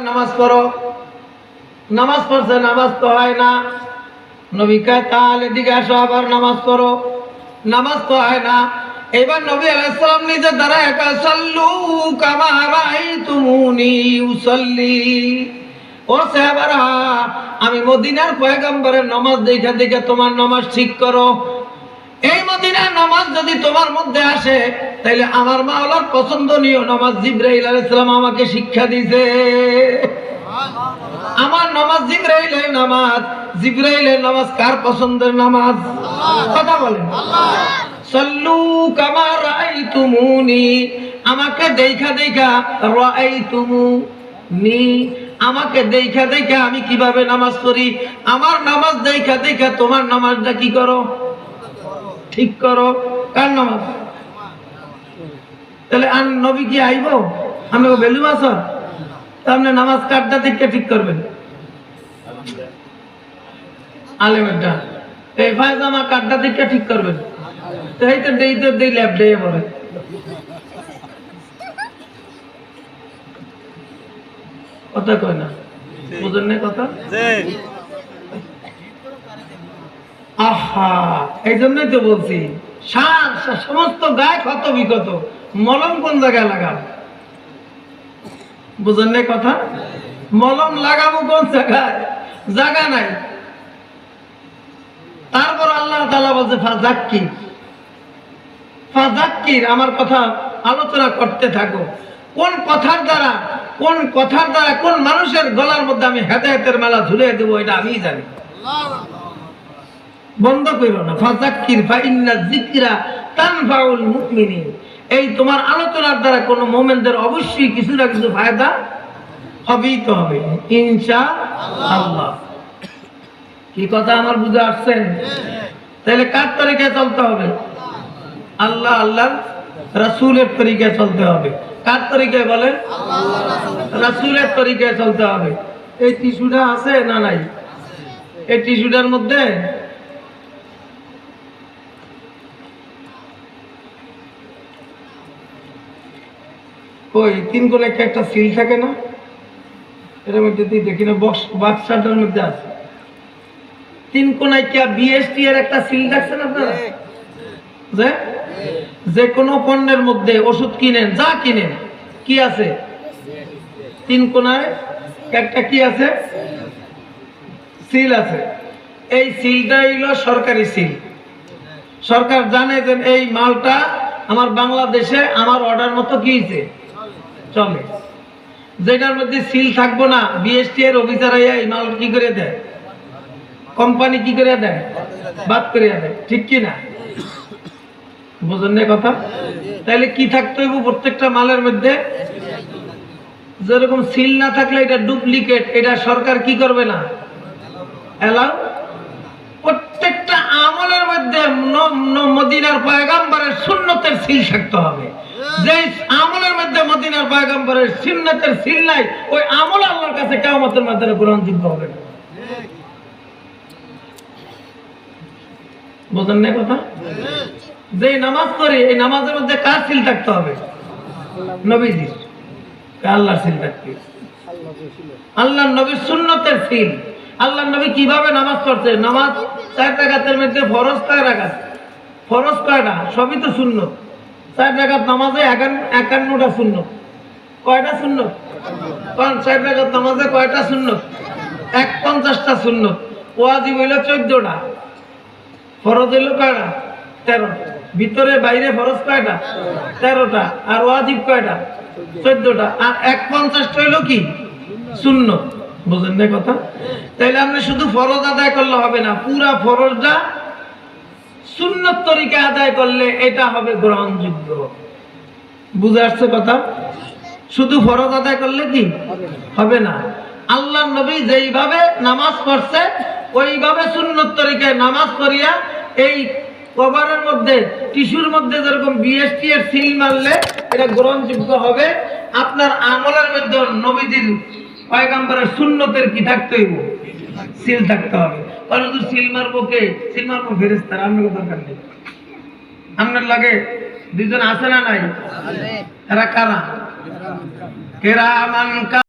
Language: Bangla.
নামাজ পড়ো। নামাজ পড়ছে, নামাজ তো হয় না। নবী কয় তাহলে এদিকে আসো, আবার নামাজ পড়ো। নামাজ তো হয় না। এবার নবী আলাইহিস সালাম নিজে দাঁড়ায় কয় সাল্লু কামা রাআইতুমুনি উসাল্লি। ও সাহাবারা, আমি মদিনার পয়গম্বরের নামাজ দেখে দেখে তোমার নামাজ ঠিক করো। এই মদিনার নামাজ যদি তোমার মধ্যে আসে, তাহলে আমার মাওলার পছন্দনীয় নামাজ জিবরাইল আলাইহিস সালাম আমাকে শিক্ষা দিয়েছে। আমার নামাজ জিবরাইলের নামাজ। জিবরাইলের নামাজ কার পছন্দের নামাজ? কথা বলেন। সাল্লু কামা রাআইতুমুনি, আমাকে দেখা দেখা, রাআইতুমুনি আমাকে দেখা দেখা আমি কিভাবে নামাজ পড়ি, আমার নামাজ দেখা দেখা তোমার নামাজটা কি করো? ঠিক করো। কার নামাজ? তাহলে আর নবী কি আইব? আমি ভ্যালু আছে তাহলে নামাজ কাটটা থেকে ঠিক করবেন? আলেমেরটা এই ফায়জামা কাটটা থেকে ঠিক করবেন? এই তো দেই ল্যাব দিয়ে পড়ে। কথা কয় না, বুঝেন না কথা? আহা, এই জন্যই তো বলছি সমস্ত গায়ে ক্ষত বিক্ষত, মলম কোন জায়গায় লাগাবো? বুঝেন না কথা? মলম লাগাবো কোন জায়গায়? জায়গা নাই। তারপর আল্লাহ তাআলা বলছে ফাযাক্কির, আমার কথা আলোচনা করতে থাকো। কোন কথার দ্বারা কোন মানুষের গলার মধ্যে আমি হেদায়েতের মালা ঝুলিয়ে দেবো, এটা আমিই জানি। বন্ধ করো না। ফাযাক্কির ফাইন্না যিকরা তানফাউল মুমিনিন, এই তোমার আলোচনার দ্বারা কোন মুমিনদের অবশ্যই কিছু না কিছু ফায়দা হবেই তো হবে, ইনশাআল্লাহ। কি কথা আমার বুঝে আসছে? তাহলে কার তরিকায় চলতে হবে? আল্লাহ আল্লাহর রাসূলের তরিকায় চলতে হবে। কার তরিকায় বলেন? রাসূলের তরিকায় চলতে হবে। এই টিস্যুটা আছে না নাই? এই টিস্যুটার মধ্যে ওই তিন কোণে একটা সিল থাকে না? এর মধ্যে দেখি না, বাক্সটার মধ্যে আছে তিন কোণায় কি বিএসটি এর একটা সিল দেখছেন আপনারা? যে কোনো পণ্যের মধ্যে ওষুধ কিনেন, যা কিনেন, কি আছে? তিন কোণায় একটা কি আছে? সিল আছে। এই সিলটা হইলো সরকারি সিল। সরকার জানে যে এই মালটা আমার বাংলাদেশে আমার অর্ডার মতো কি হয়েছে, চলে। যেটার মধ্যে সিল থাকবো না, বিএসটি এর অফিসার এই মাল কি করে দেয়? কোম্পানি কি করে দেয়? বাদ করে দেয়। ঠিক কি না? বুঝেন না কথা? তাহলে কি থাকতে হইব প্রত্যেকটা মালের মধ্যে? যেরকম সিল না থাকলে এটা ডুপ্লিকেট, এটা সরকার কি করবে না, এলাও। প্রত্যেকটা আমলের মধ্যে মদিনার পয়গম্বরের সুন্নতের সিল থাকতে হবে। যে আমলের মধ্যে মদিনার পয়গম্বরের সুন্নতের সিল নাই, ওই আমল আল্লাহর কাছে কিয়ামতের মাঠে গ্রহণযোগ্য হবে না। বুঝেন না কথা? যে নামাজ পড়ে এই নামাজের মধ্যে কার সিল থাকতে হবে? নবীজির। আল্লাহর সিল থাকতে, আল্লাহর নবীর সুন্নতের সিল। আল্লাহর নবী কিভাবে নামাজ পড়ছে? নামাজ 4 রাকাতের মধ্যে ফরজ কয় রাকাত? ফরজ কয়টা? সবই তো সুন্নত। 4 রাকাত নামাজে 51টা সুন্নত। কয়টা সুন্নত? 4 রাকাত নামাজে কয়টা সুন্নত? 51টা সুন্নত। ওয়াজিব হইল 14টা, ফরজ হইল কয়টা? 13টা। ভিতরে বাইরে ফরজ কয়টা? 13টা। আর ওয়াজিব কয়টা? 14টা। আর 51টা হইল কি? সুন্নত। বুঝেন না কথা? তাইলে আপনি শুধু ফরজ আদায় করলে হবে না, পুরা ফরজটা সুন্নত তরিকা আদায় করলে এটা হবে গ্রহণযোগ্য। বুঝে আসছে কথা? শুধু ফরজ আদায় করলে কি হবে না। আল্লাহর নবী যেইভাবে নামাজ পড়ছে ওইভাবে সুন্নত তরিকায় নামাজ পড়িয়া এই কভারের মধ্যে, টিস্যুর মধ্যে যেরকম বিএসটি এর সিল মারলে এটা গ্রহণযোগ্য হবে। আপনার আমলের মধ্যে নবীজির পয়গম্বরের সুন্নতের কি থাকতে হইব? সিল থাকতে হবে। পরন্তু সিল মারবো কে? সিল মারবো ফেরেশতারা। আপনার দরকার নেই। আপনার লাগে দুইজন আছে না নাই? এরা কারা? কেরামান